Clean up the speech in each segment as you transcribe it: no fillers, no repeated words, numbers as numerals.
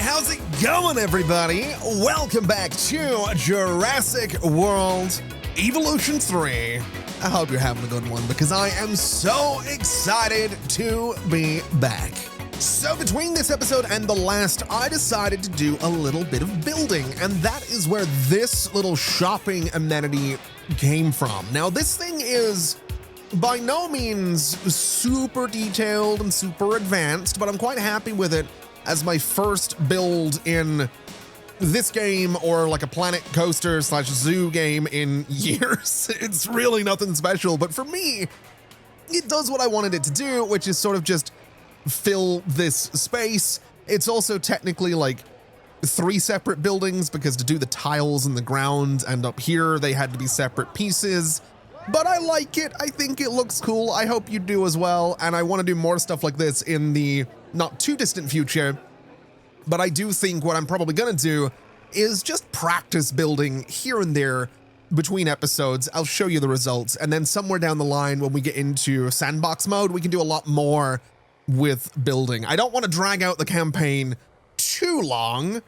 How's it going, everybody? Welcome back to Jurassic World Evolution 3. I hope you're having a good one because I am so excited to be back. So between this episode and the last, I decided to do a little bit of building, and that is where this little shopping amenity came from. Now, this thing is by no means super detailed and super advanced, but I'm quite happy with it as my first build in this game, or like a Planet Coaster / zoo game in years. It's really nothing special, but for me, it does what I wanted it to do, which is sort of just fill this space. It's also technically like 3 separate buildings because to do the tiles in the ground and up here, they had to be separate pieces. But I like it. I think it looks cool. I hope you do as well. And I want to do more stuff like this in the not too distant future. But I do think what I'm probably going to do is just practice building here and there between episodes. I'll show you the results. And then somewhere down the line, when we get into sandbox mode, we can do a lot more with building. I don't want to drag out the campaign too long,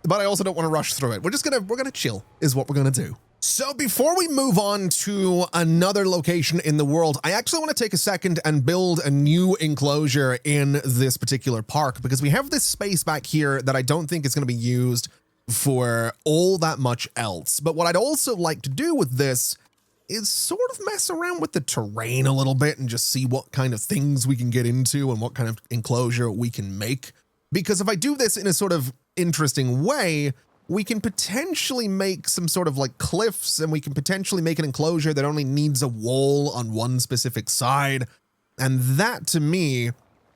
but I also don't want to rush through it. We're going to chill is what we're going to do. So before we move on to another location in the world, I actually want to take a second and build a new enclosure in this particular park because we have this space back here that I don't think is going to be used for all that much else. But what I'd also like to do with this is sort of mess around with the terrain a little bit and just see what kind of things we can get into and what kind of enclosure we can make. Because if I do this in a sort of interesting way, we can potentially make some sort of like cliffs, and we can potentially make an enclosure that only needs a wall on one specific side. And that to me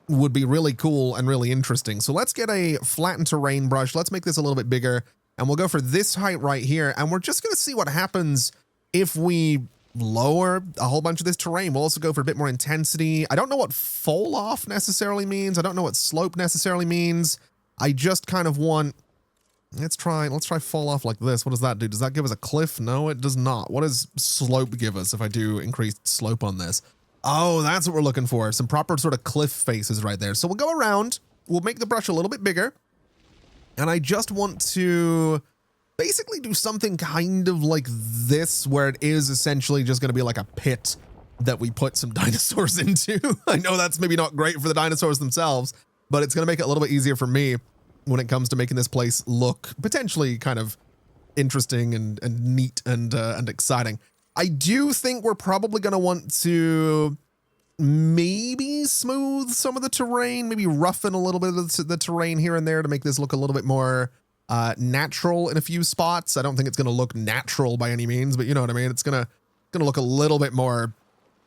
would be really cool and really interesting. So let's get a flattened terrain brush. Let's make this a little bit bigger, and we'll go for this height right here. And we're just going to see what happens if we lower a whole bunch of this terrain. We'll also go for a bit more intensity. I don't know what fall off necessarily means. I don't know what slope necessarily means. I just kind of want, let's try fall off like this. What does that do? Does that give us a cliff? No, it does not. What does slope give us if I do increased slope on this? Oh, that's what we're looking for. Some proper sort of cliff faces right there. So we'll go around. We'll make the brush a little bit bigger. And I just want to basically do something kind of like this, where it is essentially just going to be like a pit that we put some dinosaurs into. I know that's maybe not great for the dinosaurs themselves, but it's going to make it a little bit easier for me when it comes to making this place look potentially kind of interesting and neat and exciting. I do think we're probably going to want to maybe smooth some of the terrain, maybe roughen a little bit of the terrain here and there to make this look a little bit more natural in a few spots. I don't think it's going to look natural by any means, but you know what I mean? It's going to look a little bit more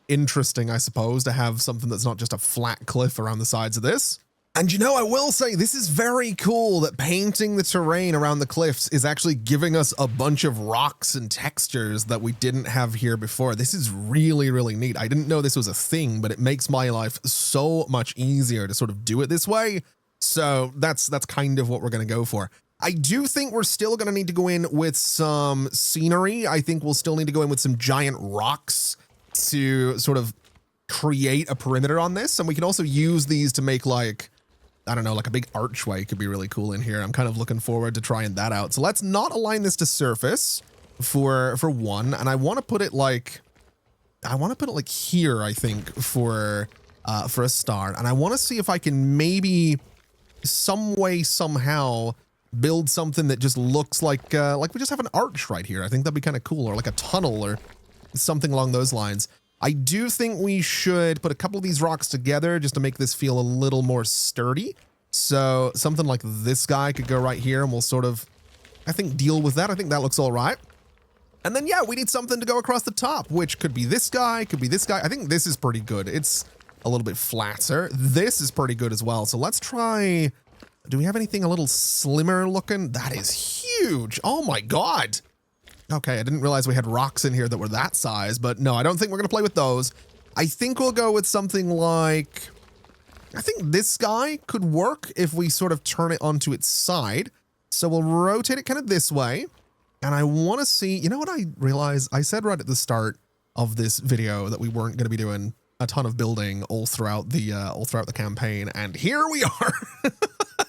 interesting, I suppose, to have something that's not just a flat cliff around the sides of this. And you know, I will say this is very cool that painting the terrain around the cliffs is actually giving us a bunch of rocks and textures that we didn't have here before. This is really, really neat. I didn't know this was a thing, but it makes my life so much easier to sort of do it this way. So that's kind of what we're going to go for. I do think we're still going to need to go in with some scenery. I think we'll still need to go in with some giant rocks to sort of create a perimeter on this. And we can also use these to make like, I don't know, like a big archway could be really cool in here. I'm kind of looking forward to trying that out. So let's not align this to surface for one. And I want to put it like here, I think, for a start. And I want to see if I can maybe some way, somehow build something that just looks like we just have an arch right here. I think that'd be kind of cool, or like a tunnel or something along those lines. I do think we should put a couple of these rocks together just to make this feel a little more sturdy. So something like this guy could go right here, and we'll sort of, I think, deal with that. I think that looks all right. And then, yeah, we need something to go across the top, which could be this guy, could be this guy. I think this is pretty good. It's a little bit flatter. This is pretty good as well. So let's try, do we have anything a little slimmer looking? That is huge. Oh my God. Okay, I didn't realize we had rocks in here that were that size, but no, I don't think we're going to play with those. I think we'll go with something like, I think this guy could work if we sort of turn it onto its side. So we'll rotate it kind of this way. And I want to see, you know what I realized? I said right at the start of this video that we weren't going to be doing a ton of building all throughout the campaign. And here we are.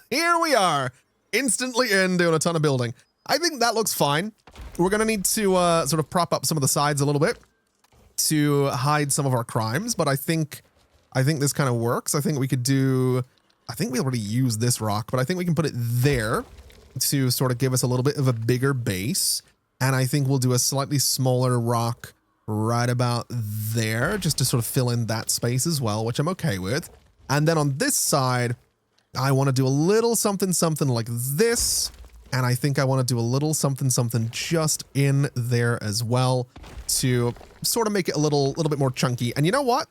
Here we are. Instantly in, doing a ton of building. I think that looks fine. We're going to need to sort of prop up some of the sides a little bit to hide some of our crimes, but I think this kind of works. I think we could do... I think we already used this rock, but I think we can put it there to sort of give us a little bit of a bigger base. And I think we'll do a slightly smaller rock right about there just to sort of fill in that space as well, which I'm okay with. And then on this side, I want to do a little something like this. And I think I want to do a little something just in there as well to sort of make it a little bit more chunky. And you know what?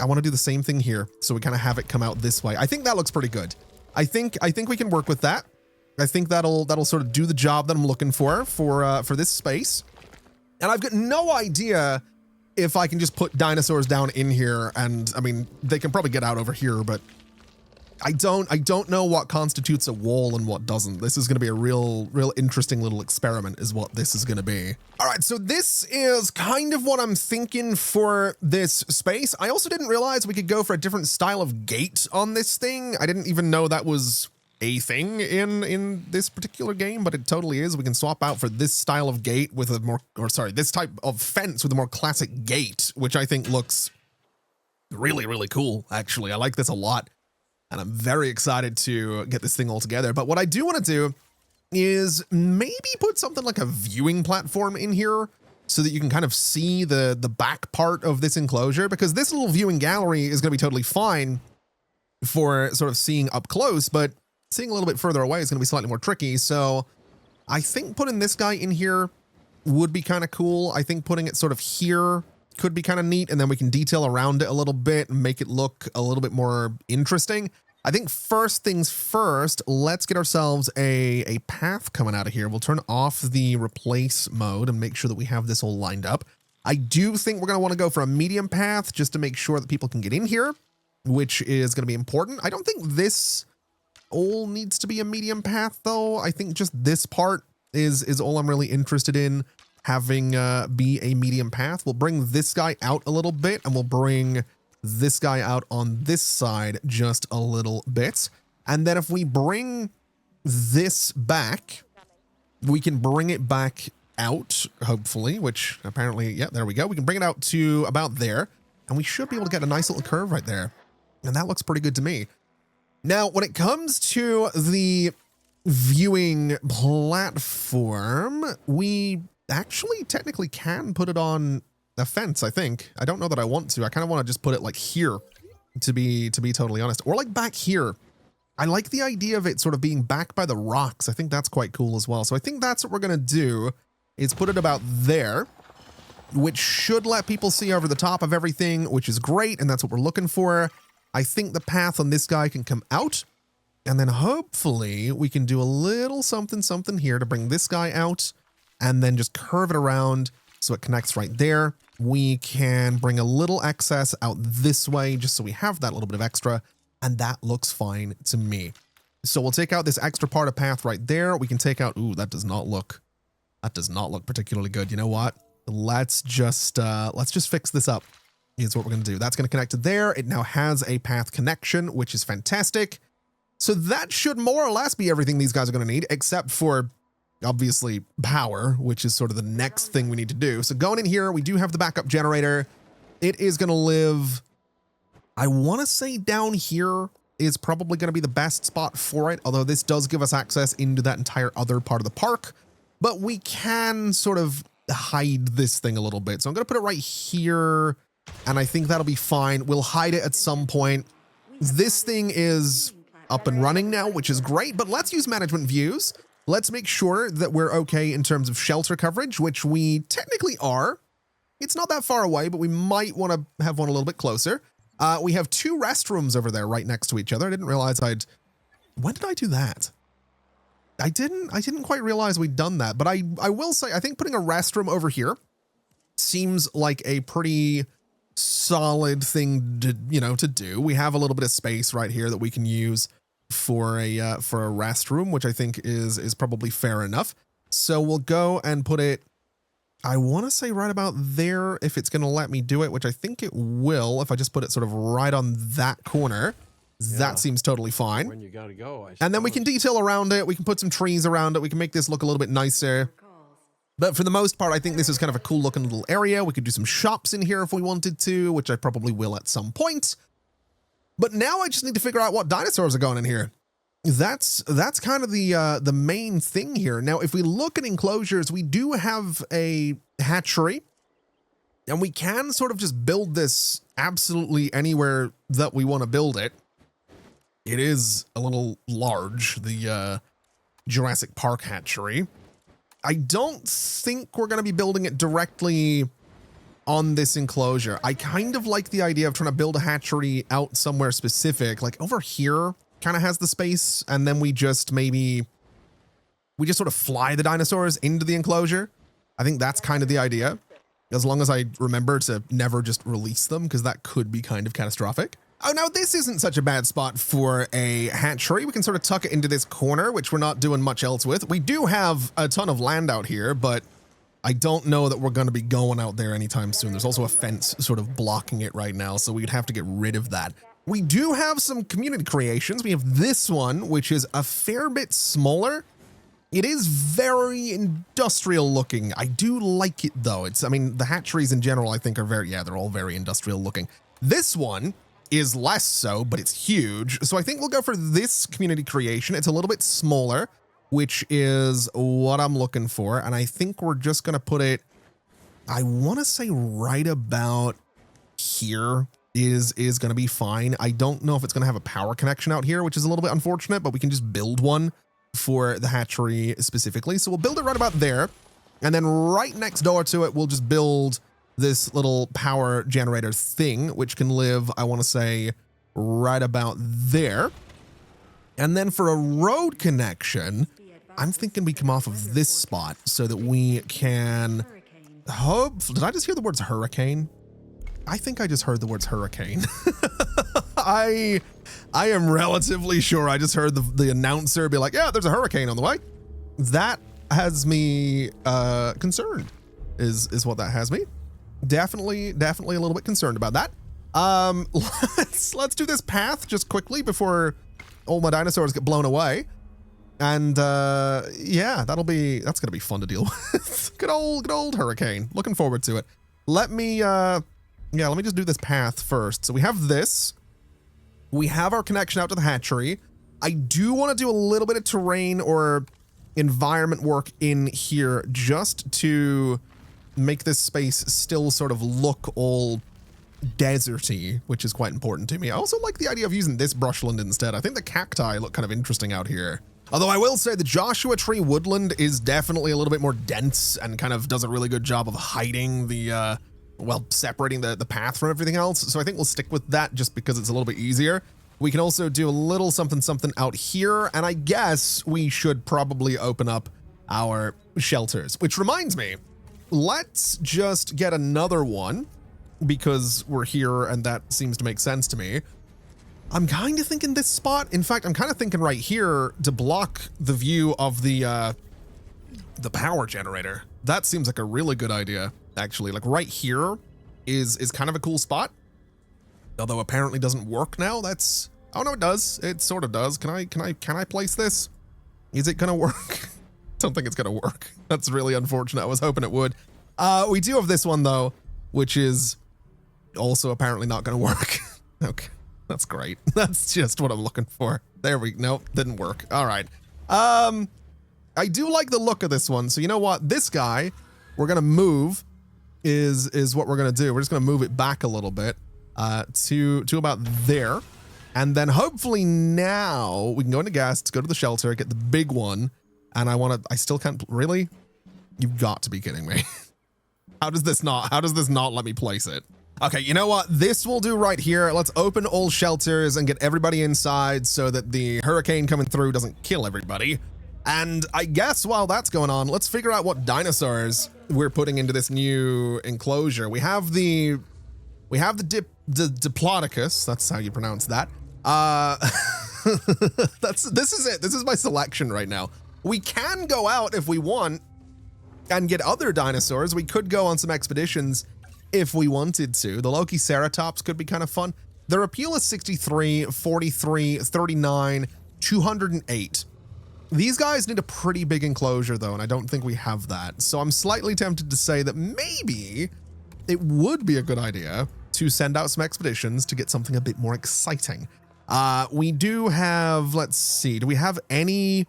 I want to do the same thing here. So we kind of have it come out this way. I think that looks pretty good. I think we can work with that. I think that'll sort of do the job that I'm looking for this space. And I've got no idea if I can just put dinosaurs down in here. And I mean, they can probably get out over here, but I don't know what constitutes a wall and what doesn't. This is going to be a real interesting little experiment is what this is going to be. All right, so this is kind of what I'm thinking for this space. I also didn't realize we could go for a different style of gate on this thing. I didn't even know that was a thing in this particular game, but it totally is. We can swap out for this style of gate with a more, or sorry, this type of fence with a more classic gate, which I think looks really cool, actually. I like this a lot. And I'm very excited to get this thing all together. But what I do want to do is maybe put something like a viewing platform in here so that you can kind of see the back part of this enclosure, because this little viewing gallery is going to be totally fine for sort of seeing up close, but seeing a little bit further away is going to be slightly more tricky. So I think putting this guy in here would be kind of cool. I think putting it sort of here could be kind of neat, and then we can detail around it a little bit and make it look a little bit more interesting. I think first things first, let's get ourselves a path coming out of here. We'll turn off the replace mode and make sure that we have this all lined up. I do think we're going to want to go for a medium path just to make sure that people can get in here, which is going to be important. I don't think this all needs to be a medium path, though. I think just this part is all I'm really interested in having be a medium path. We'll bring this guy out a little bit, and we'll bring this guy out on this side just a little bit. And then if we bring this back, we can bring it back out, hopefully, which apparently, yeah, there we go. We can bring it out to about there, and we should be able to get a nice little curve right there. And that looks pretty good to me. Now, when it comes to the viewing platform, we actually technically can put it on a fence, I think. I don't know that I want to. I kind of want to just put it like here, to be totally honest, or like back here. I like the idea of it sort of being back by the rocks. I think that's quite cool as well. So I think that's what we're going to do, is put it about there, which should let people see over the top of everything, which is great. And that's what we're looking for. I think the path on this guy can come out, and then hopefully we can do a little something here to bring this guy out, and then just curve it around so it connects right there. We can bring a little excess out this way just so we have that little bit of extra, and that looks fine to me. So we'll take out this extra part of path right there. We can take out, ooh, that does not look particularly good. You know what? Let's just fix this up. Is what we're going to do. That's going to connect to there. It now has a path connection, which is fantastic. So that should more or less be everything these guys are going to need, except for obviously power, which is sort of the next thing we need to do. So going in here, we do have the backup generator. It is going to live, I want to say down here is probably going to be the best spot for it, although this does give us access into that entire other part of the park, but we can sort of hide this thing a little bit. So I'm going to put it right here, and I think that'll be fine. We'll hide it at some point. This thing is up and running now, which is great, but let's use management views. Let's make sure that we're okay in terms of shelter coverage, which we technically are. It's not that far away, but we might want to have one a little bit closer. We have two restrooms over there right next to each other. I didn't realize when did I do that? I didn't quite realize we'd done that, but I will say, I think putting a restroom over here seems like a pretty solid thing to do. We have a little bit of space right here that we can use for a restroom, which I think is probably fair enough. So we'll go and put it, I want to say right about there, if it's going to let me do it, which I think it will, if I just put it sort of right on that corner. That seems totally fine. When you gotta go, and then we can detail around it. We can put some trees around it. We can make this look a little bit nicer. But for the most part, I think this is kind of a cool looking little area. We could do some shops in here if we wanted to, which I probably will at some point. But now I just need to figure out what dinosaurs are going in here. That's kind of the main thing here. Now, if we look at enclosures, we do have a hatchery, and we can sort of just build this absolutely anywhere that we want to build it. It is a little large, the Jurassic Park hatchery. I don't think we're going to be building it directly on this enclosure. I kind of like the idea of trying to build a hatchery out somewhere specific, like over here kind of has the space, and then we just sort of fly the dinosaurs into the enclosure. I think that's kind of the idea, as long as I remember to never just release them, because that could be kind of catastrophic. Oh, now this isn't such a bad spot for a hatchery. We can sort of tuck it into this corner, which we're not doing much else with. We do have a ton of land out here, but I don't know that we're going to be going out there anytime soon. There's also a fence sort of blocking it right now, so we'd have to get rid of that. We do have some community creations. We have this one, which is a fair bit smaller. It is very industrial looking. I do like it though. I mean, the hatcheries in general, I think are they're all very industrial looking. This one is less so, but it's huge. So I think we'll go for this community creation. It's a little bit smaller, which is what I'm looking for. And I think we're just going to put it, I want to say right about here is going to be fine. I don't know if it's going to have a power connection out here, which is a little bit unfortunate, but we can just build one for the hatchery specifically. So we'll build it right about there. And then right next door to it, we'll just build this little power generator thing, which can live, I want to say, right about there. And then for a road connection, I'm thinking we come off of this spot so that we can did I just hear the words hurricane? I think I just heard the words hurricane. I am relatively sure I just heard the announcer be like, yeah, there's a hurricane on the way. That has me concerned, is what that has me. Definitely a little bit concerned about that. Let's do this path just quickly before all my dinosaurs get blown away. And yeah, that's gonna be fun to deal with. Good old hurricane. Looking forward to it. Let me just do this path first. So we have this. We have our connection out to the hatchery. I do want to do a little bit of terrain or environment work in here just to make this space still sort of look all deserty, which is quite important to me. I also like the idea of using this brushland instead. I think the cacti look kind of interesting out here. Although I will say the Joshua Tree woodland is definitely a little bit more dense and kind of does a really good job of hiding the, separating the path from everything else. So I think we'll stick with that just because it's a little bit easier. We can also do a little something out here. And I guess we should probably open up our shelters, which reminds me, let's just get another one because we're here and that seems to make sense to me. I'm kind of thinking this spot. In fact, I'm kind of thinking right here to block the view of the power generator. That seems like a really good idea, actually. Like right here is kind of a cool spot. Although apparently doesn't work now. Oh no, it does. It sort of does. Can I place this? Is it gonna work? Don't think it's gonna work. That's really unfortunate. I was hoping it would. We do have this one though, which is also apparently not gonna work. Okay. That's great. That's just what I'm looking for. There we go. Nope, didn't work. All right. I do like the look of this one. So you know what? This guy, we're going to move is what we're going to do. We're just going to move it back a little bit to about there. And then hopefully now we can go into guests, go to the shelter, get the big one. And I still can't really? You've got to be kidding me. How does this not let me place it? Okay, you know what? This will do right here. Let's open all shelters and get everybody inside so that the hurricane coming through doesn't kill everybody. And I guess while that's going on, let's figure out what dinosaurs we're putting into this new enclosure. We have the Diplodocus. That's how you pronounce that. This is it. This is my selection right now. We can go out if we want and get other dinosaurs. We could go on some expeditions if we wanted to. The Loki Ceratops could be kind of fun. Their appeal is 63, 43, 39, 208. These guys need a pretty big enclosure though, and I don't think we have that. So I'm slightly tempted to say that maybe it would be a good idea to send out some expeditions to get something a bit more exciting. We do have, let's see, do we have any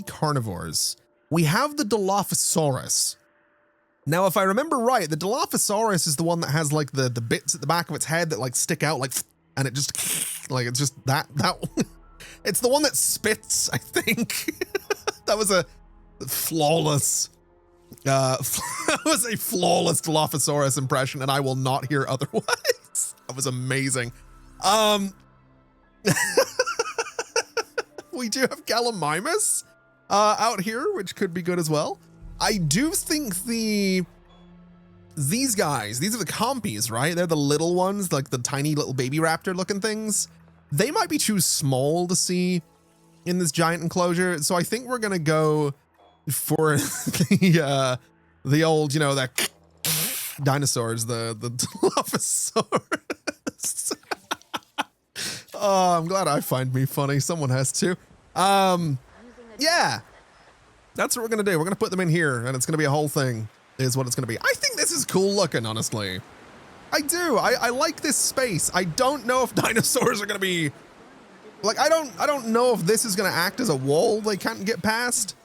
carnivores? We have the Dilophosaurus. Now, if I remember right, the Dilophosaurus is the one that has like the bits at the back of its head that like stick out like, and it just like, it's just that it's the one that spits, I think. That was a flawless, that was a flawless Dilophosaurus impression, and I will not hear otherwise. That was amazing. We do have Gallimimus out here, which could be good as well. I do think these guys, these are the compies, right? They're the little ones, like the tiny little baby raptor looking things. They might be too small to see in this giant enclosure. So I think we're going to go for the old, you know, that dinosaurs, the Dilophosaurus. Oh, I'm glad I find me funny. Someone has to. Yeah. That's what we're going to do. We're going to put them in here, and it's going to be a whole thing, is what it's going to be. I think this is cool looking, honestly. I do. I like this space. I don't know if dinosaurs are going to be... Like, I don't know if this is going to act as a wall they can't get past.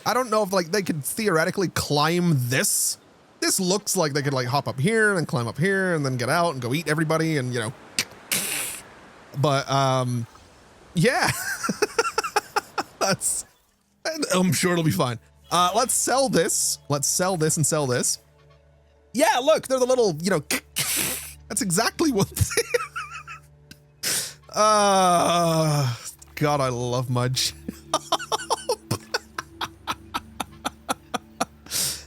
I don't know if, like, they could theoretically climb this. This looks like they could, like, hop up here and climb up here and then get out and go eat everybody and, you know... But, yeah. I'm sure it'll be fine. Let's sell this. Let's sell this and sell this. Yeah, look, they're the little, you know, that's exactly what God, I love my job.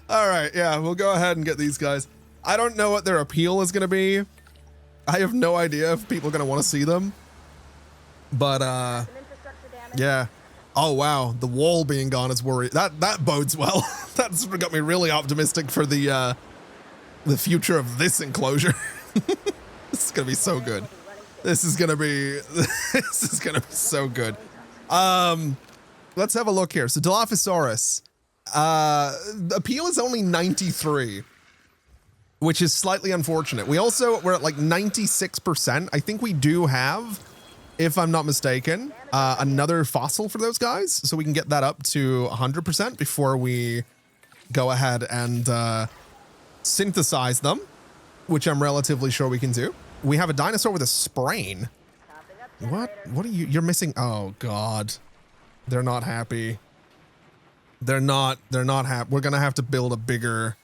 All right, yeah, we'll go ahead and get these guys. I don't know what their appeal is going to be. I have no idea if people are going to want to see them. But, yeah. Oh, wow. The wall being gone is worried. That bodes well. That's got me really optimistic for the future of this enclosure. This is going to be so good. This is going to be so good. Let's have a look here. So Dilophosaurus, appeal is only 93, which is slightly unfortunate. We're at like 96%. I think we do have, if I'm not mistaken, another fossil for those guys. So we can get that up to 100% before we go ahead and synthesize them, which I'm relatively sure we can do. We have a dinosaur with a sprain. What are you're missing? Oh God. They're not happy. They're not happy. We're going to have to build a bigger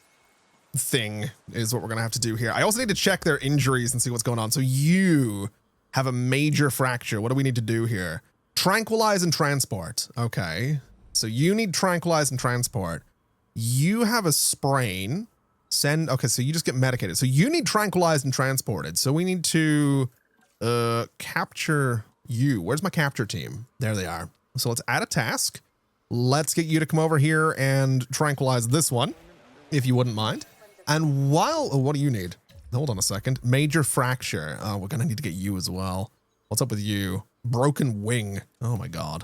thing is what we're going to have to do here. I also need to check their injuries and see what's going on. So you have a major fracture. What do we need to do here? Tranquilize and transport. Okay. So you need tranquilize and transport. You have a sprain. Okay, so you just get medicated. So you need tranquilized and transported. So we need to capture you. Where's my capture team? There they are. So let's add a task. Let's get you to come over here and tranquilize this one, if you wouldn't mind. And what do you need? Hold on a second. Major fracture. Oh, we're gonna need to get you as well. What's up with you? Broken wing. Oh my God.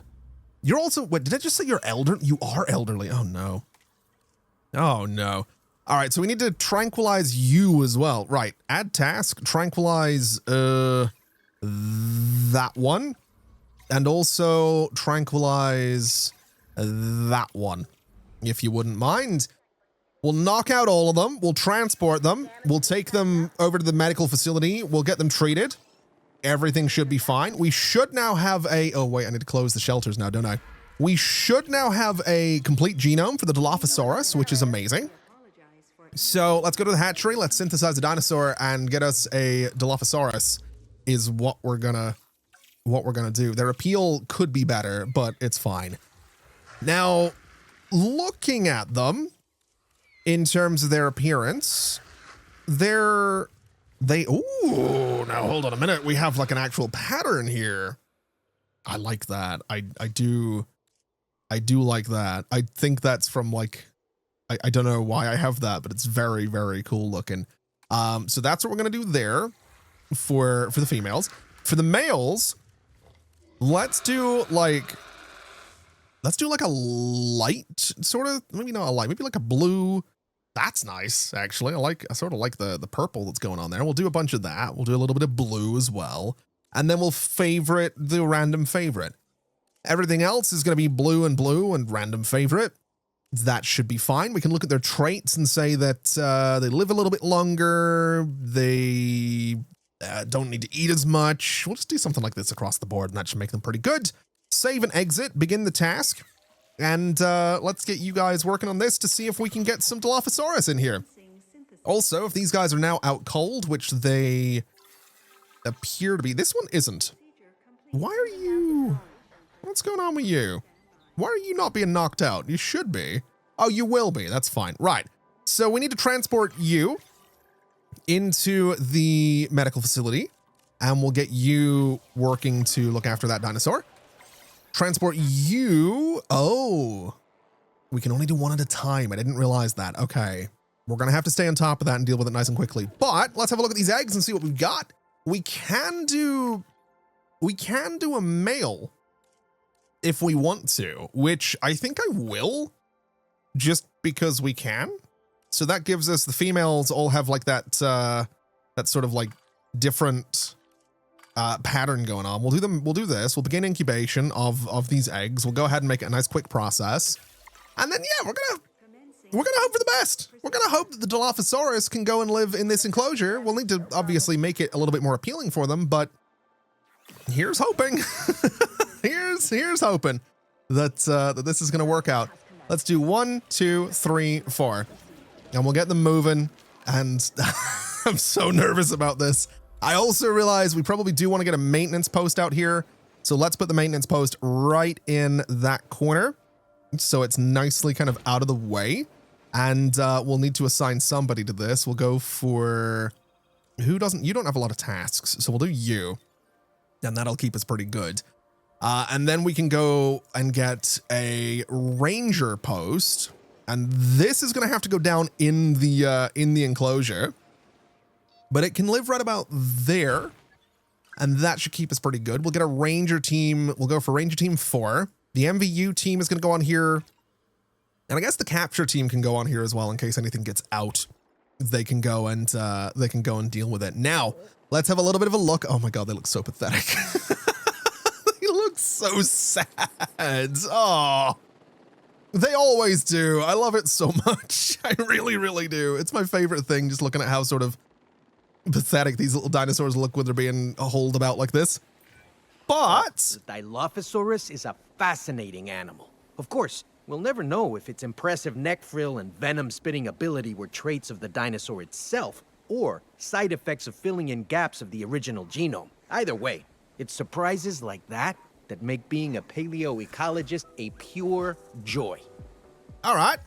You're also, wait, did I just say you're elderly? You are elderly. Oh no. Oh no. All right, so we need to tranquilize you as well. Right, add task, tranquilize that one, and also tranquilize that one, if you wouldn't mind. We'll knock out all of them, we'll transport them, we'll take them over to the medical facility, we'll get them treated. Everything should be fine. We should now have oh wait, I need to close the shelters now, don't I? We should now have a complete genome for the Dilophosaurus, which is amazing. So let's go to the hatchery, let's synthesize the dinosaur and get us a Dilophosaurus is what we're gonna do. Their appeal could be better, but it's fine. Now, looking at them in terms of their appearance, ooh, now hold on a minute. We have like an actual pattern here. I like that. I do like that. I think that's from like, I don't know why I have that, but it's very, very cool looking. So that's what we're going to do there. for the females. For the males, let's do like a light sort of, maybe not a light, maybe like a blue. That's nice, actually. I sort of like the purple that's going on there. We'll do a bunch of that. We'll do a little bit of blue as well. And then we'll favorite the random favorite. Everything else is going to be blue and random favorite. That should be fine. We can look at their traits and say that they live a little bit longer. They don't need to eat as much. We'll just do something like this across the board, and that should make them pretty good. Save and exit, begin the task. And let's get you guys working on this to see if we can get some Dilophosaurus in here. Also, if these guys are now out cold, which they appear to be, this one isn't. Why are you... What's going on with you? Why are you not being knocked out? You should be. Oh, you will be. That's fine. Right. So we need to transport you into the medical facility, and we'll get you working to look after that dinosaur. Transport you. Oh, we can only do one at a time. I didn't realize that. Okay. We're going to have to stay on top of that and deal with it nice and quickly. But let's have a look at these eggs and see what we've got. We can do a male if we want to, which I think I will, just because we can. So that gives us, the females all have like that sort of like different pattern going on. We'll do this. We'll begin incubation of these eggs. We'll go ahead and make it a nice quick process. And then, yeah, we're gonna hope for the best. We're gonna hope that the Dilophosaurus can go and live in this enclosure. We'll need to obviously make it a little bit more appealing for them, but here's hoping. here's hoping that that this is gonna work out. Let's do 1, 2, 3, 4, and we'll get them moving. And I'm so nervous about this. I also realize we probably do want to get a maintenance post out here. So let's put the maintenance post right in that corner, so it's nicely kind of out of the way. And we'll need to assign somebody to this. We'll go for you don't have a lot of tasks, so we'll do you. And that'll keep us pretty good. And then we can go and get a ranger post. And this is going to have to go down in the enclosure. But it can live right about there. And that should keep us pretty good. We'll get a ranger team. We'll go for ranger team 4. The MVU team is going to go on here. And I guess the capture team can go on here as well in case anything gets out. They can go and deal with it. Now, let's have a little bit of a look. Oh my God, they look so pathetic. They look so sad. Oh, they always do. I love it so much. I really, really do. It's my favorite thing, just looking at how sort of pathetic these little dinosaurs look when they're being hauled about like this. But the Dilophosaurus is a fascinating animal. Of course, we'll never know if its impressive neck frill and venom-spitting ability were traits of the dinosaur itself, or side effects of filling in gaps of the original genome. Either way, it's surprises like that that make being a paleoecologist a pure joy. all right.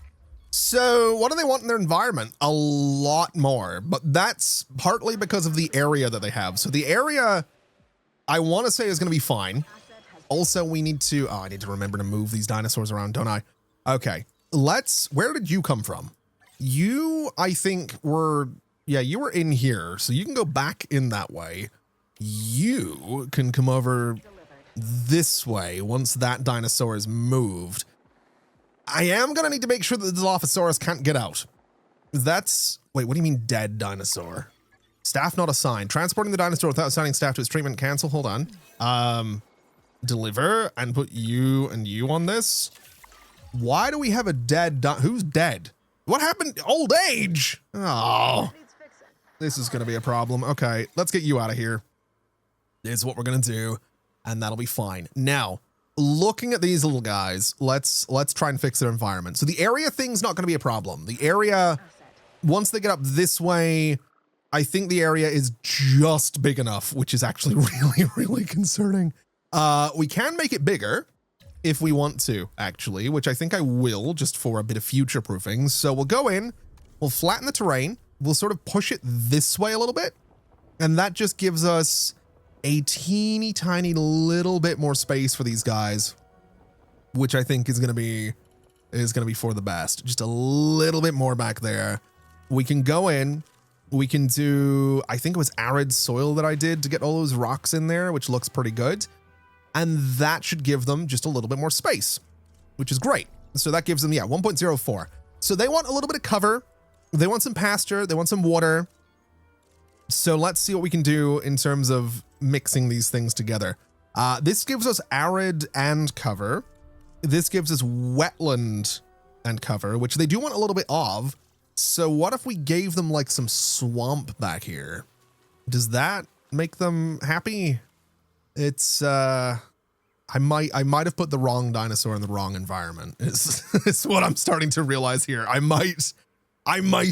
So what do they want in their environment? A lot more, but that's partly because of the area that they have. So the area, I want to say, is going to be fine. Also, we need to, I need to remember to move these dinosaurs around, don't I? Okay, where did you come from? You, I think, you were in here, so you can go back in that way. You can come over this way once that dinosaur is moved. I am going to need to make sure that the Dilophosaurus can't get out. Wait, what do you mean dead dinosaur? Staff not assigned. Transporting the dinosaur without assigning staff to its treatment, cancel. Hold on. Deliver and put you and you on this. Why do we have a dead who's dead? What happened? Old age? Oh, this is going to be a problem. Okay, let's get you out of here. Is what we're going to do, and that'll be fine. Now, looking at these little guys, let's try and fix their environment. So the area thing's not going to be a problem. The area, once they get up this way, I think the area is just big enough, which is actually really, really concerning. We can make it bigger if we want to, actually, which I think I will, just for a bit of future proofing. So we'll go in, we'll flatten the terrain, we'll sort of push it this way a little bit, and that just gives us a teeny tiny little bit more space for these guys, which I think is going to be for the best. Just a little bit more back there. We can go in, We can do, I think it was arid soil that I did to get all those rocks in there, which looks pretty good. And that should give them just a little bit more space, which is great. So that gives them, yeah, 1.04. So they want a little bit of cover. They want some pasture. They want some water. So let's see what we can do in terms of mixing these things together. This gives us arid and cover. This gives us wetland and cover, which they do want a little bit of. So what if we gave them like some swamp back here? Does that make them happy? It's, I might have put the wrong dinosaur in the wrong environment. It's what I'm starting to realize here. I might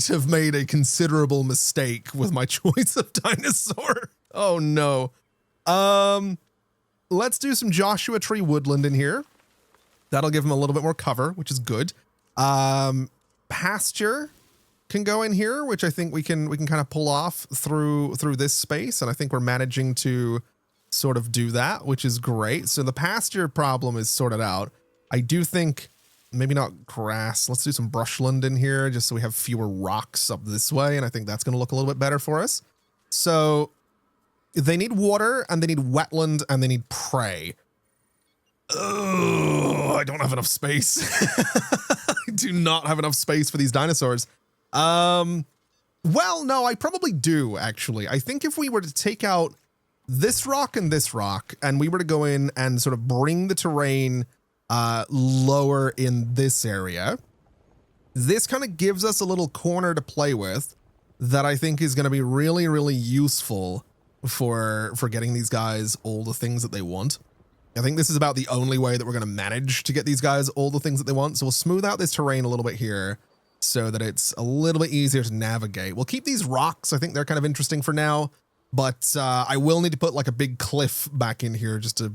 have made a considerable mistake with my choice of dinosaur. Oh no. Let's do some Joshua Tree woodland in here. That'll give them a little bit more cover, which is good. Pasture can go in here, which I think we can kind of pull off through this space, and I think we're managing to sort of do that, which is great. So the pasture problem is sorted out. I do think maybe not grass. Let's do some brushland in here just so we have fewer rocks up this way, and I think that's going to look a little bit better for us. So they need water, and they need wetland, and they need prey. Oh, I don't have enough space. I do not have enough space for these dinosaurs. Well, no, I probably do, actually. I think if we were to take out this rock, and we were to go in and sort of bring the terrain lower in this area, this kind of gives us a little corner to play with that I think is going to be really, really useful for getting these guys all the things that they want. I think this is about the only way that we're going to manage to get these guys all the things that they want. So we'll smooth out this terrain a little bit here so that it's a little bit easier to navigate. We'll keep these rocks. I think they're kind of interesting for now, but I will need to put like a big cliff back in here just to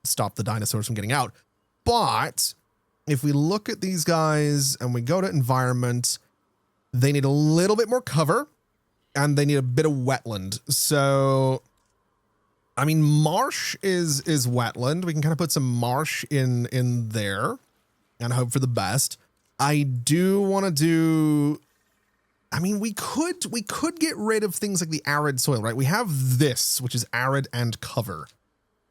stop the dinosaurs from getting out. But if we look at these guys and we go to environment, they need a little bit more cover and they need a bit of wetland. So I mean, marsh is wetland. We can kind of put some marsh in there and hope for the best. I do want to do, I mean, we could get rid of things like the arid soil, right? We have this, which is arid and cover.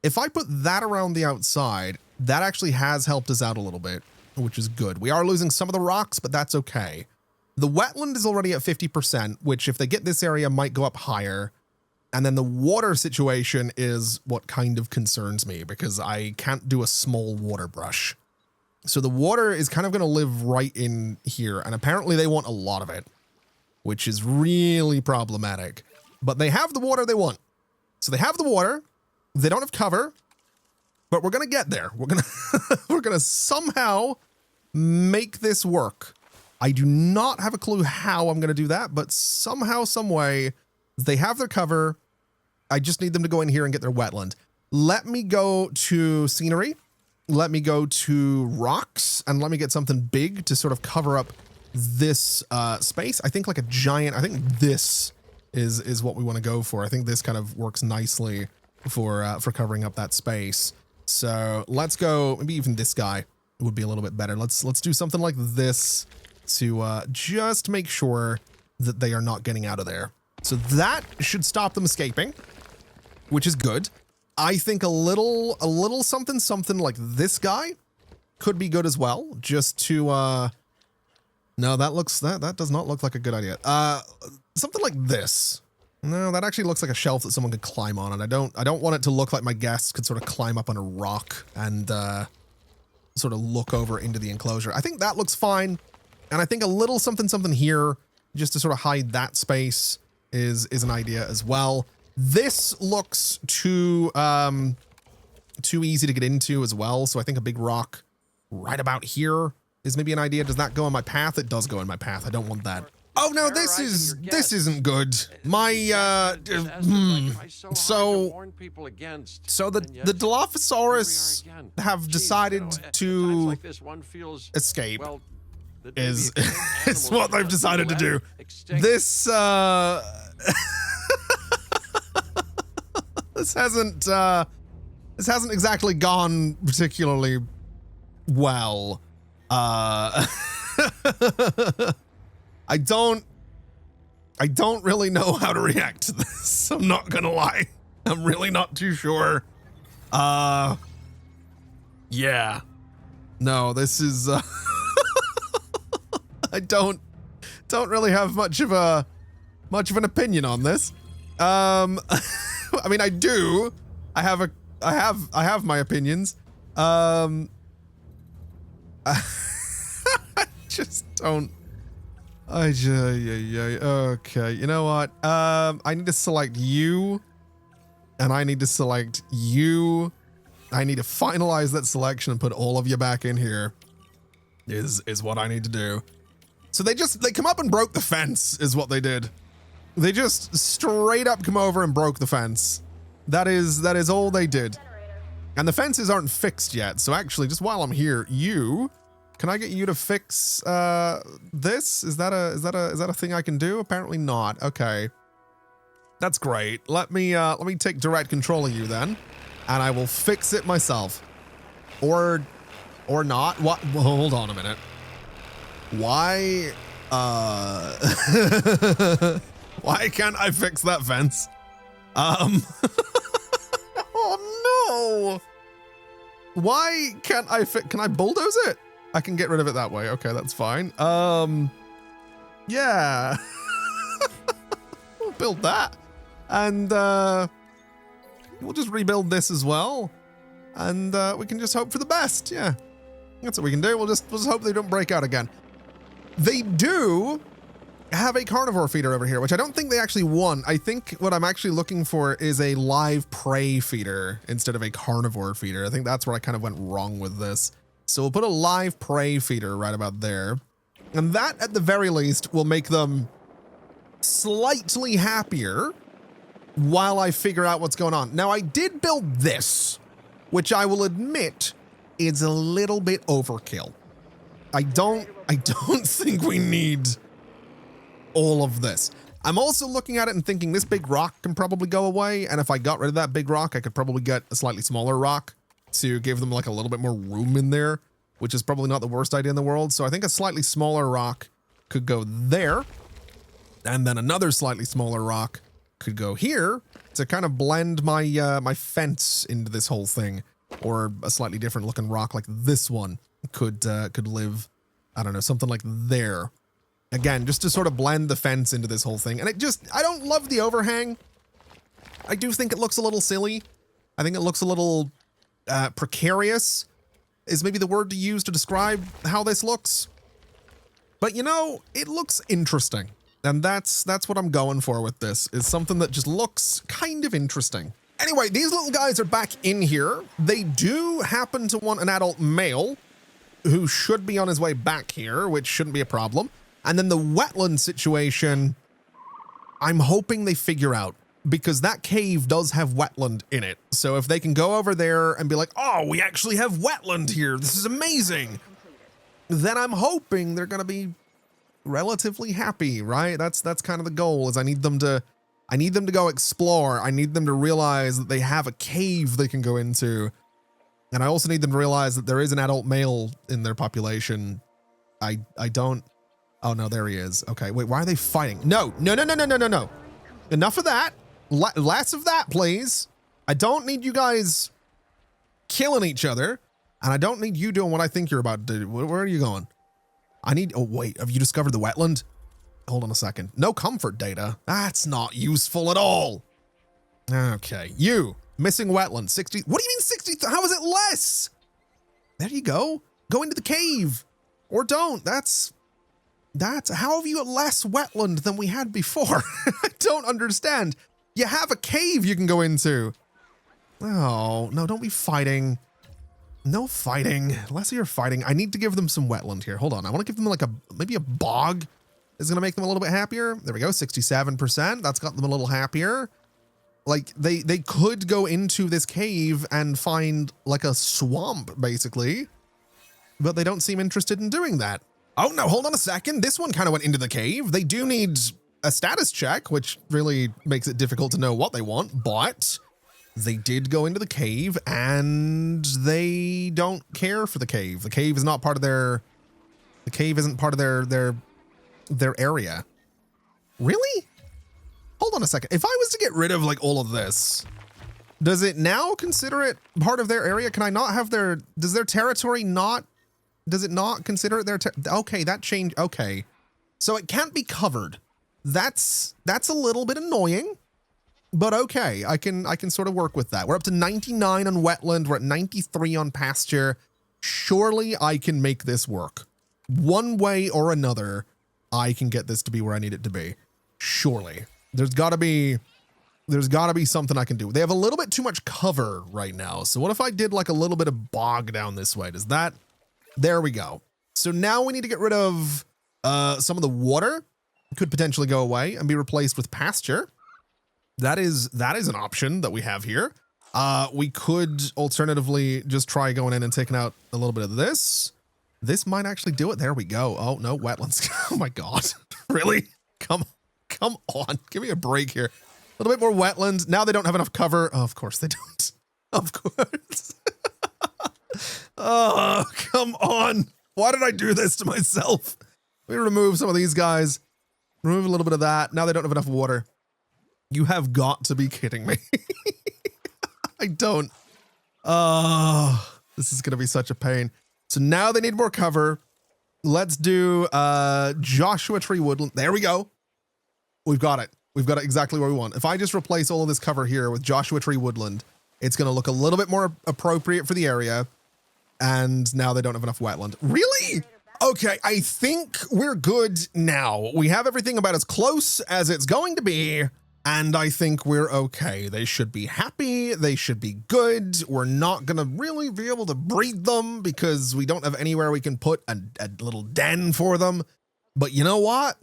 If I put that around the outside, that actually has helped us out a little bit, which is good. We are losing some of the rocks, but that's okay. The wetland is already at 50%, which if they get this area might go up higher. And then the water situation is what kind of concerns me because I can't do a small water brush. So the water is kind of going to live right in here. And apparently they want a lot of it, which is really problematic. But they have the water they want. So they have the water. They don't have cover. But we're going to get there. We're going to somehow make this work. I do not have a clue how I'm going to do that, but somehow, some way, they have their cover. I just need them to go in here and get their wetland. Let me go to scenery. Let me go to rocks and let me get something big to sort of cover up this space. I think like a giant, I think this is what we want to go for. I think this kind of works nicely for covering up that space. So let's go, maybe even this guy would be a little bit better. Let's do something like this to just make sure that they are not getting out of there. So that should stop them escaping, which is good. I think a little something like this guy could be good as well, just to, no, that does not look like a good idea. Something like this. No, that actually looks like a shelf that someone could climb on, and I don't want it to look like my guests could sort of climb up on a rock and, sort of look over into the enclosure. I think that looks fine. And I think a little something here just to sort of hide that space is an idea as well. This looks too easy to get into as well. So I think a big rock right about here is maybe an idea. Does that go on my path? It does go on my path. I don't want that. Oh no, this isn't good. My so the Dilophosaurus have decided to escape. Is what they've decided to do. This this hasn't exactly gone particularly well. I don't I don't really know how to react to this. I'm not gonna lie. I'm really not too sure. Yeah. No, this is, I don't really have much of an opinion on this. I mean, I do. I have my opinions. I just don't. Okay, you know what? I need to select you, and I need to select you. I need to finalize that selection and put all of you back in here. Is what I need to do. So they come up and broke the fence, is what they did. They just straight up come over and broke the fence. That is all they did. And the fences aren't fixed yet. So actually, just while I'm here, can I get you to fix this? Is that a thing I can do? Apparently not. Okay. That's great. Let me take direct control of you then, and I will fix it myself. Or not. What? Well, hold on a minute. Why why can't I fix that fence? Oh no. Why can't I can I bulldoze it? I can get rid of it that way. Okay, that's fine. Yeah. We'll build that. And we'll just rebuild this as well. And we can just hope for the best. Yeah. That's what we can do. We'll just hope they don't break out again. They do have a carnivore feeder over here, which I don't think they actually won. I think what I'm actually looking for is a live prey feeder instead of a carnivore feeder. I think that's where I kind of went wrong with this. So we'll put a live prey feeder right about there. And that, at the very least, will make them slightly happier while I figure out what's going on. Now, I did build this, which I will admit is a little bit overkill. I don't think we need all of this. I'm also looking at it and thinking this big rock can probably go away. And if I got rid of that big rock, I could probably get a slightly smaller rock to give them like a little bit more room in there, which is probably not the worst idea in the world. So I think a slightly smaller rock could go there. And then another slightly smaller rock could go here to kind of blend my my fence into this whole thing. Or a slightly different looking rock like this one could live, I don't know, something like there. Again, just to sort of blend the fence into this whole thing. And I don't love the overhang. I do think it looks a little silly. I think it looks a little precarious is maybe the word to use to describe how this looks. But you know, it looks interesting. And that's what I'm going for with this, is something that just looks kind of interesting. Anyway, these little guys are back in here. They do happen to want an adult male who should be on his way back here, which shouldn't be a problem. And then the wetland situation, I'm hoping they figure out, because that cave does have wetland in it. So if they can go over there and be like, oh, we actually have wetland here, this is amazing, then I'm hoping they're going to be relatively happy, right? That's kind of the goal, is I need them to go explore. I need them to realize that they have a cave they can go into. And I also need them to realize that there is an adult male in their population. I don't... Oh, no, there he is. Okay, wait, why are they fighting? No. Enough of that. Less of that, please. I don't need you guys killing each other. And I don't need you doing what I think you're about to do. Where are you going? Oh, wait, have you discovered the wetland? Hold on a second. No comfort data. That's not useful at all. Okay, you. Missing wetland. 60. What do you mean 60? How is it less? There you go. Go into the cave. Or don't. That's how have you got less wetland than we had before? I don't understand. You have a cave you can go into. Oh, no, don't be fighting. No fighting. Less of your fighting. I need to give them some wetland here. Hold on. I want to give them like maybe a bog is going to make them a little bit happier. There we go. 67%. That's got them a little happier. Like they could go into this cave and find like a swamp basically, but they don't seem interested in doing that. Oh no, hold on a second. This one kind of went into the cave. They do need a status check, which really makes it difficult to know what they want, but they did go into the cave and they don't care for the cave. The cave is not part of the cave isn't part of their area. Really? on a second. If I was to get rid of like all of this, does it now consider it part of their area? Can I not have their, does their territory not, does it not consider it their, okay, that changed, okay. So it can't be covered. That's a little bit annoying, but okay, I can sort of work with that. We're up to 99 on wetland, we're at 93 on pasture. Surely I can make this work. One way or another, I can get this to be where I need it to be. Surely. There's gotta be something I can do. They have a little bit too much cover right now. So what if I did like a little bit of bog down this way? Does that, there we go. So now we need to get rid of some of the water. Could potentially go away and be replaced with pasture. That is an option that we have here. We could alternatively just try going in and taking out a little bit of this. This might actually do it. There we go. Oh no, wetlands. Oh my God. Really? Come on. Give me a break here. A little bit more wetland. Now they don't have enough cover. Oh, of course they don't. Of course. Oh, come on. Why did I do this to myself? Let me remove some of these guys. Remove a little bit of that. Now they don't have enough water. You have got to be kidding me. I don't. Oh, this is going to be such a pain. So now they need more cover. Let's do Joshua Tree Woodland. There we go. We've got it. We've got it exactly where we want. If I just replace all of this cover here with Joshua Tree Woodland, it's going to look a little bit more appropriate for the area. And now they don't have enough wetland. Really? Okay, I think we're good now. We have everything about as close as it's going to be, and I think we're okay. They should be happy. They should be good. We're not going to really be able to breed them because we don't have anywhere we can put a little den for them. But you know what?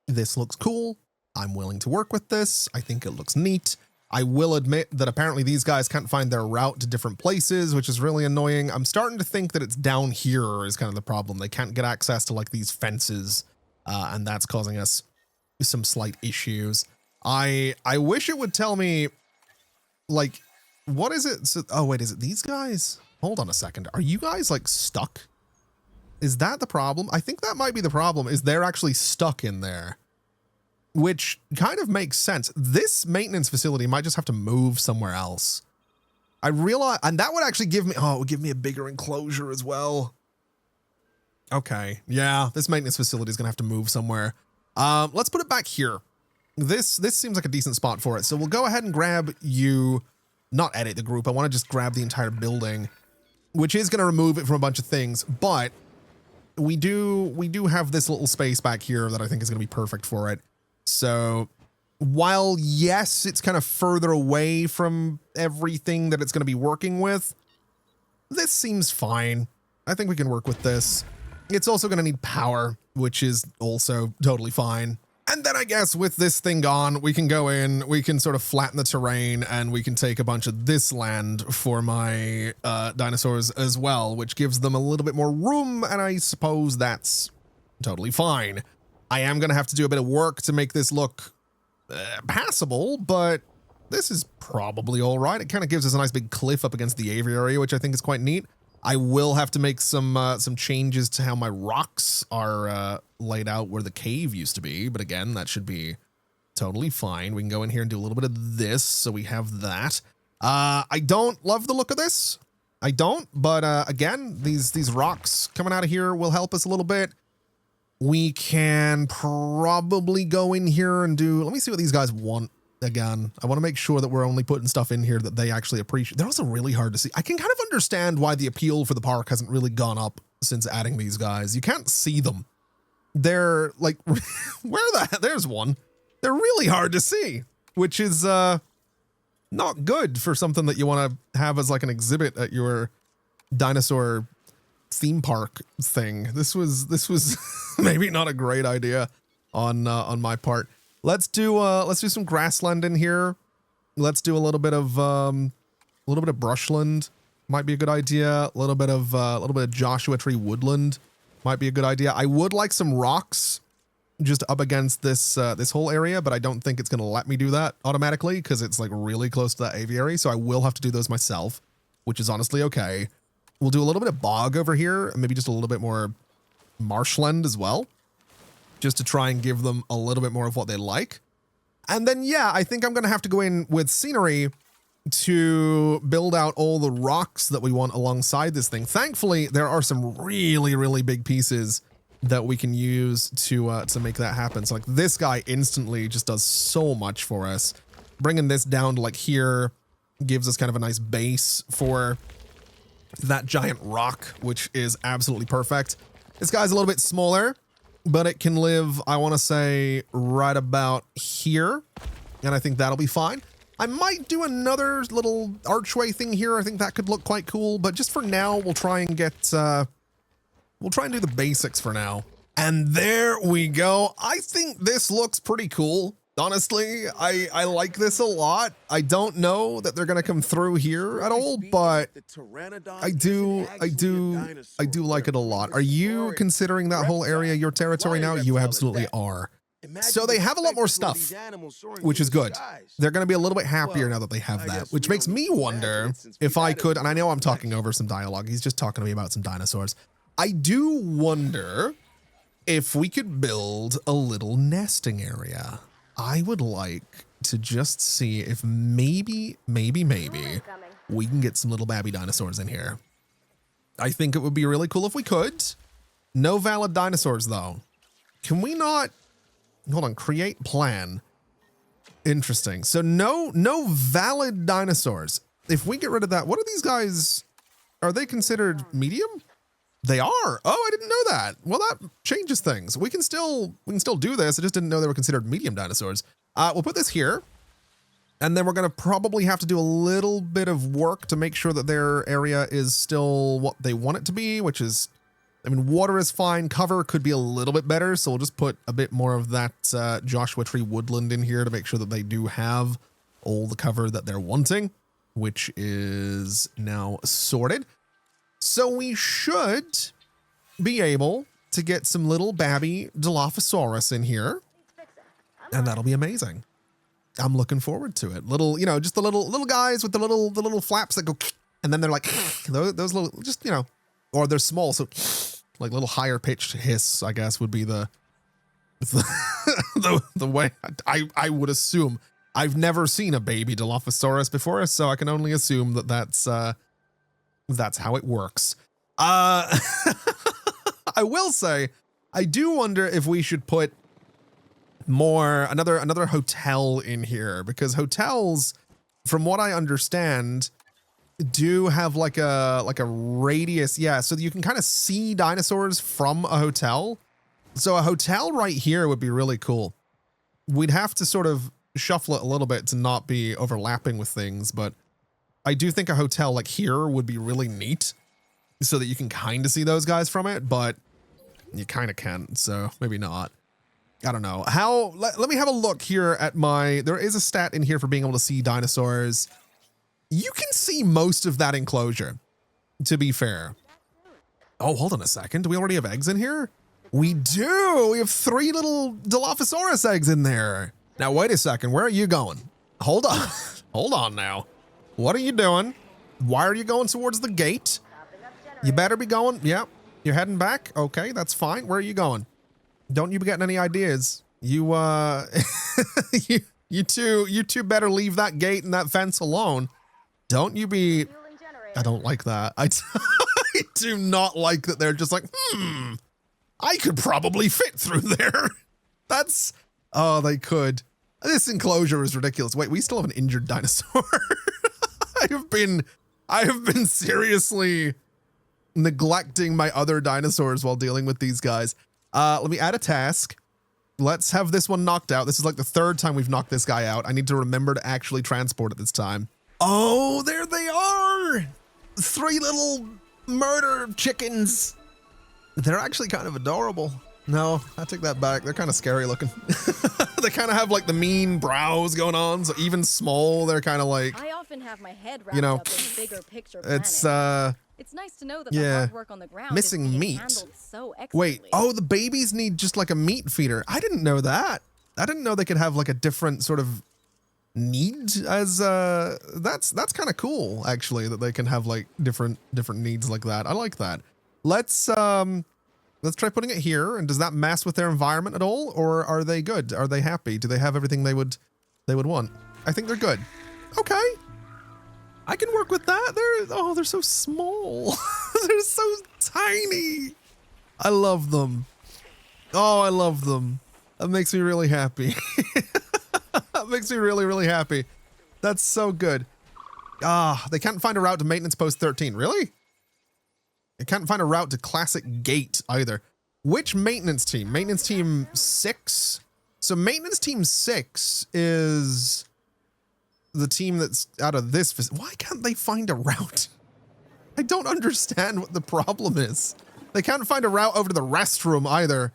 This looks cool. I'm willing to work with this. I think it looks neat. I will admit that apparently these guys can't find their route to different places, which is really annoying. I'm starting to think that it's down here is kind of the problem. They can't get access to like these fences, and that's causing us some slight issues. I wish it would tell me, like, what is it? So, oh, wait, is it these guys? Hold on a second. Are you guys like stuck? Is that the problem? I think that might be the problem, is they're actually stuck in there. Which kind of makes sense. This maintenance facility might just have to move somewhere else. I realize, and that would actually give me, oh, it would give me a bigger enclosure as well. Okay, yeah, this maintenance facility is gonna have to move somewhere. Let's put it back here. This seems like a decent spot for it. So we'll go ahead and grab you, not edit the group. I want to just grab the entire building, which is gonna remove it from a bunch of things, but we do have this little space back here that I think is gonna be perfect for it. So while, yes, it's kind of further away from everything that it's going to be working with, this seems fine. I think we can work with this. It's also going to need power, which is also totally fine. And then I guess with this thing gone, we can go in, we can sort of flatten the terrain, and we can take a bunch of this land for my dinosaurs as well, which gives them a little bit more room, and I suppose that's totally fine. I am going to have to do a bit of work to make this look passable, but this is probably all right. It kind of gives us a nice big cliff up against the aviary, which I think is quite neat. I will have to make some changes to how my rocks are laid out where the cave used to be, but again, that should be totally fine. We can go in here and do a little bit of this, so we have that. I don't love the look of this. I don't, but again, these rocks coming out of here will help us a little bit. We can probably go in here and do, let me see what these guys want again. I want to make sure that we're only putting stuff in here that they actually appreciate. They're also really hard to see. I can kind of understand why the appeal for the park hasn't really gone up since adding these guys. You can't see them. They're like, there's one. They're really hard to see, which is not good for something that you want to have as like an exhibit at your dinosaur theme park thing. This was maybe not a great idea on my part. Let's do some grassland in here. Let's do a little bit of brushland. Might be a good idea. A little bit of Joshua Tree Woodland might be a good idea. I would like some rocks just up against this this whole area, but I don't think it's gonna let me do that automatically because it's like really close to that aviary. So I will have to do those myself, which is honestly okay. We'll do a little bit of bog over here, and maybe just a little bit more marshland as well, just to try and give them a little bit more of what they like. And then, yeah, I think I'm going to have to go in with scenery to build out all the rocks that we want alongside this thing. Thankfully, there are some really, really big pieces that we can use to make that happen. So like this guy instantly just does so much for us. Bringing this down to like here gives us kind of a nice base for that giant rock, which is absolutely perfect. This guy's a little bit smaller, but it can live, I want to say, right about here. And I think that'll be fine. I might do another little archway thing here. I think that could look quite cool, but just for now, we'll try and get, we'll try and do the basics for now. And there we go. I think this looks pretty cool. Honestly, I like this a lot. I don't know that they're going to come through here at all, but I do like it a lot. Are you considering that whole area your territory now? You absolutely are. So they have a lot more stuff, which is good. They're going to be a little bit happier now that they have that, which makes me wonder if I could, and I know I'm talking over some dialogue. He's just talking to me about some dinosaurs. I do wonder if we could build a little nesting area. I would like to just see if maybe we can get some little babby dinosaurs in here. I think it would be really cool if we could. No valid dinosaurs though. Can we not? Hold on, create plan. Interesting. So no valid dinosaurs. If we get rid of that, what are these guys? Are they considered medium? They are. Oh, I didn't know that. Well, that changes things. We can still do this. I just didn't know they were considered medium dinosaurs. We'll put this here. And then we're going to probably have to do a little bit of work to make sure that their area is still what they want it to be, which is, I mean, water is fine. Cover could be a little bit better. So we'll just put a bit more of that Joshua Tree woodland in here to make sure that they do have all the cover that they're wanting, which is now sorted. So we should be able to get some little babby Dilophosaurus in here. And that'll be amazing. I'm looking forward to it. Little, you know, just the little guys with the little flaps that go, and then they're like, those little, just, you know, or they're small, so like little higher pitched hiss, I guess, would be the way I would assume. I've never seen a baby Dilophosaurus before, so I can only assume that that's how it works. I will say, I do wonder if we should put another hotel in here, because hotels, from what I understand, do have like a radius. Yeah, so you can kind of see dinosaurs from a hotel. So a hotel right here would be really cool. We'd have to sort of shuffle it a little bit to not be overlapping with things, but I do think a hotel like here would be really neat so that you can kind of see those guys from it, but you kind of can't, so maybe not. I don't know. Let me have a look here at there is a stat in here for being able to see dinosaurs. You can see most of that enclosure, to be fair. Oh, hold on a second. Do we already have eggs in here? We do. We have 3 little Dilophosaurus eggs in there. Now, wait a second. Where are you going? Hold on. Hold on now. What are you doing? Why are you going towards the gate? You better be going. Yep. You're heading back. Okay, that's fine. Where are you going? Don't you be getting any ideas. You you two better leave that gate and that fence alone. Don't you be. I don't like that. I do not like that they're just like, I could probably fit through there. Oh, they could. This enclosure is ridiculous. Wait, we still have an injured dinosaur. I have been seriously neglecting my other dinosaurs while dealing with these guys. Let me add a task. Let's have this one knocked out. This is like the 3rd time we've knocked this guy out. I need to remember to actually transport it this time. Oh, there they are. 3 little murder chickens. They're actually kind of adorable. No, I take that back. They're kind of scary looking. They kind of have like the mean brows going on. So even small, they're kind of like, I often have my head wrapped up in bigger picture planning. It's nice to know that the hard work on the ground missing is being meat. handled so excellently. Wait, oh, the babies need just like a meat feeder. I didn't know that. I didn't know they could have like a different sort of need as that's kind of cool actually, that they can have like different needs like that. I like that. Let's Let's try putting it here. And does that mess with their environment at all? Or are they good? Are they happy? Do they have everything they would want? I think they're good. Okay. I can work with that. They're so small. They're so tiny. I love them. Oh, I love them. That makes me really happy. That makes me really, really happy. That's so good. They can't find a route to maintenance post 13. Really? They can't find a route to classic gate either. Which maintenance team? Maintenance team 6? So maintenance team 6 is the team that's out of this. Why can't they find a route? I don't understand what the problem is. They can't find a route over to the restroom either.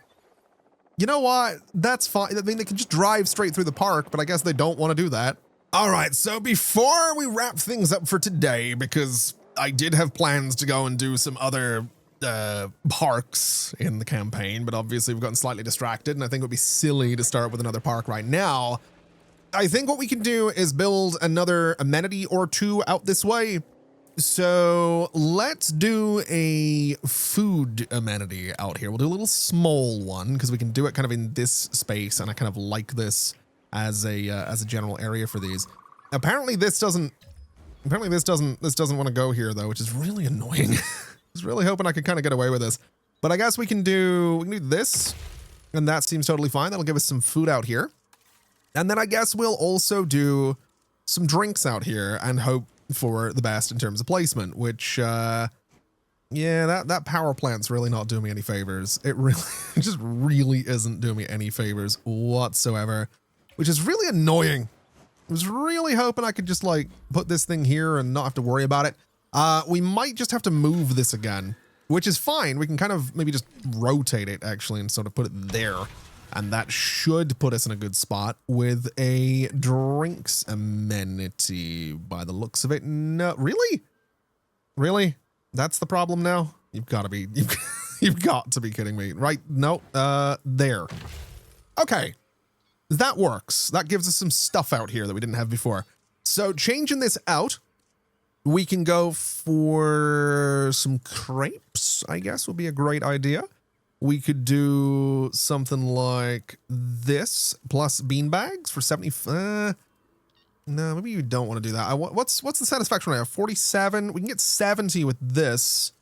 You know what? That's fine. I mean, they can just drive straight through the park, but I guess they don't want to do that. All right, so before we wrap things up for today, because I did have plans to go and do some other parks in the campaign, but obviously we've gotten slightly distracted, and I think it would be silly to start with another park right now. I think what we can do is build another amenity or two out this way. So let's do a food amenity out here. We'll do a little small one because we can do it kind of in this space, and I kind of like this as a general area for these. Apparently this doesn't want to go here though, which is really annoying. I was really hoping I could kind of get away with this, but I guess we can do this, and that seems totally fine. That'll give us some food out here, and then I guess we'll also do some drinks out here and hope for the best in terms of placement, which yeah, that power plant's really not doing me any favors. It just really isn't doing me any favors whatsoever, which is really annoying. I was really hoping I could just like put this thing here and not have to worry about it. We might just have to move this again, which is fine. We can kind of maybe just rotate it actually and sort of put it there. And that should put us in a good spot with a drinks amenity by the looks of it. No, really? Really? That's the problem now? You've got to be kidding me. Right? No, there. Okay. That works. That gives us some stuff out here that we didn't have before. So changing this out, we can go for some crepes, I guess would be a great idea. We could do something like this plus beanbags for 70. No, maybe you don't want to do that. What's the satisfaction rate? 47. We can get 70 with this,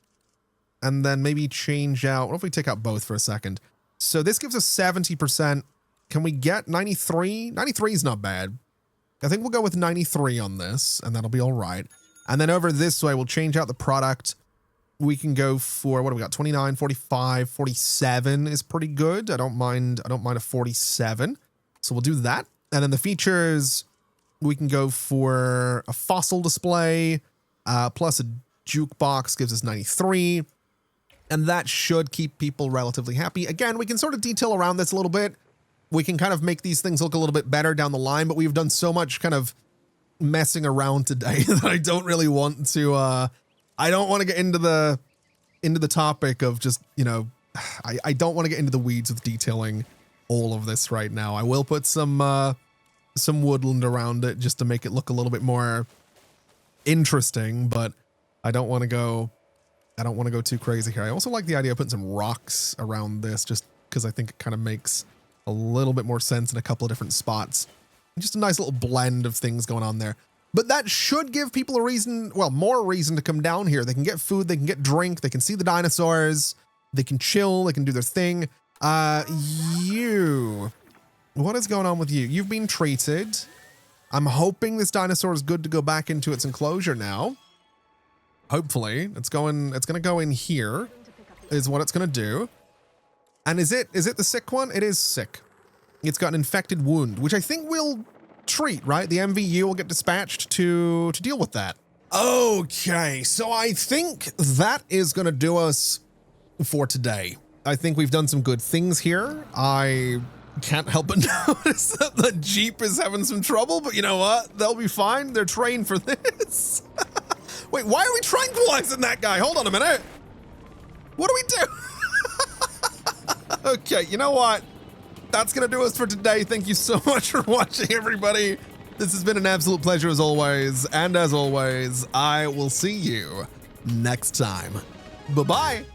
and then maybe change out. What if we take out both for a second? So this gives us 70%. Can we get 93? 93 is not bad. I think we'll go with 93 on this, and that'll be all right. And then over this way, we'll change out the product. We can go for, what do we got? 29, 45, 47 is pretty good. I don't mind a 47. So we'll do that. And then the features, we can go for a fossil display, plus a jukebox gives us 93. And that should keep people relatively happy. Again, we can sort of detail around this a little bit. We can kind of make these things look a little bit better down the line, but we've done so much kind of messing around today that I don't really want to, I don't want to get into the topic of just, you know, I don't want to get into the weeds with detailing all of this right now. I will put some woodland around it just to make it look a little bit more interesting, but I don't want to go too crazy here. I also like the idea of putting some rocks around this just because I think it kind of makes a little bit more sense in a couple of different spots. Just a nice little blend of things going on there. But that should give people a reason, well, more reason to come down here. They can get food, they can get drink, they can see the dinosaurs, they can chill, they can do their thing. What is going on with you? You've been treated. I'm hoping this dinosaur is good to go back into its enclosure now. Hopefully. It's going to go in here is what it's going to do. And is it the sick one? It is sick. It's got an infected wound, which I think we'll treat, right? The MVU will get dispatched to deal with that. Okay, so I think that is going to do us for today. I think we've done some good things here. I can't help but notice that the Jeep is having some trouble, but you know what? They'll be fine. They're trained for this. Wait, why are we tranquilizing that guy? Hold on a minute. What do we do? Okay, you know what? That's going to do us for today. Thank you so much for watching, everybody. This has been an absolute pleasure as always. And as always, I will see you next time. Bye-bye.